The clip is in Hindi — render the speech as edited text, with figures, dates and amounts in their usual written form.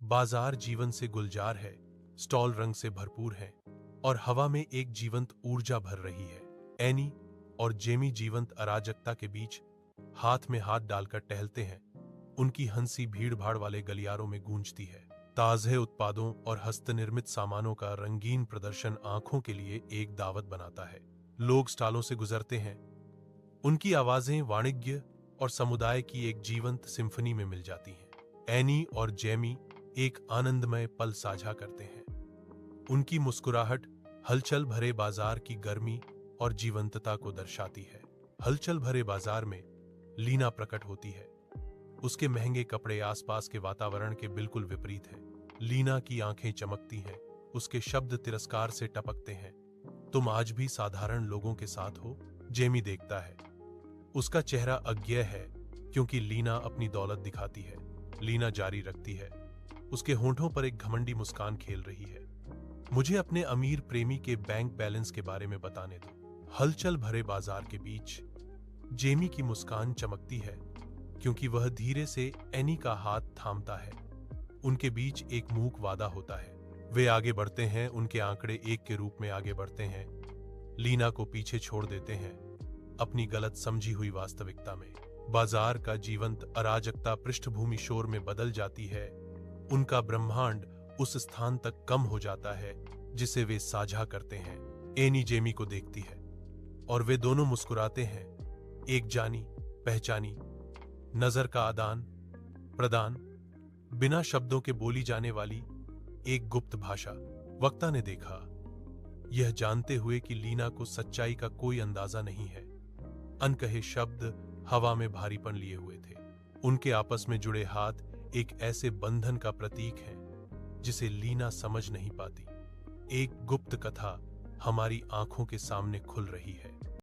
बाजार जीवन से गुलजार है, स्टॉल रंग से भरपूर हैं और हवा में एक जीवंत ऊर्जा भर रही है। एनी और जेमी जीवंत अराजकता के बीच हाथ में हाथ डालकर टहलते हैं। उनकी हंसी भीड़-भाड़ वाले गलियारों में गूंजती है। ताजे उत्पादों और हस्तनिर्मित सामानों का रंगीन प्रदर्शन आंखों के लिए एक दावत बनाता है। लोग स्टॉलों से गुजरते हैं। उनकी आवाजें वाणिज्य और समुदाय की एक जीवंत सिम्फनी में मिल जाती हैं। एनी और जेमी एक आनंदमय पल साझा करते हैं। उनकी मुस्कुराहट हलचल भरे बाजार की गर्मी और जीवंतता को दर्शाती है। हलचल भरे बाजार में लीना प्रकट होती है। उसके महंगे कपड़े आसपास के वातावरण के बिल्कुल विपरीत हैं। लीना की आंखें चमकती हैं, उसके शब्द तिरस्कार से टपकते हैं। तुम आज भी साधारण लोगों के साथ हो? जेमी देखता है। उसका चेहरा अज्ञेय है क्योंकि लीना अपनी दौलत दिखाती है। लीना जारी रखती है। उसके होंठों पर एक घमंडी मुस्कान खेल रही है। मुझे अपने अमीर प्रेमी के बैंक बैलेंस के बारे में बताने दो। हलचल भरे बाजार के बीच जेमी की मुस्कान चमकती है क्योंकि वह धीरे से एनी का हाथ थामता है। उनके बीच एक मूक वादा होता है। वे आगे बढ़ते हैं, उनके आंकड़े एक के रूप में आगे बढ़ते हैं। लीना को पीछे छोड़ देते हैं अपनी गलत समझी हुई वास्तविकता में। बाजार का जीवंत अराजकता पृष्ठभूमि शोर में बदल जाती है। उनका ब्रह्मांड उस स्थान तक कम हो जाता है जिसे वे साझा करते हैं। एनी जेमी को देखती है और वे दोनों मुस्कुराते हैं। एक जानी पहचानी नजर का आदान प्रदान, बिना शब्दों के बोली जाने वाली एक गुप्त भाषा। वक्ता ने देखा, यह जानते हुए कि लीना को सच्चाई का कोई अंदाजा नहीं है। अनकहे शब्द हवा में भारीपन लिए हुए थे। उनके आपस में जुड़े हाथ एक ऐसे बंधन का प्रतीक है जिसे लीना समझ नहीं पाती। एक गुप्त कथा हमारी आंखों के सामने खुल रही है।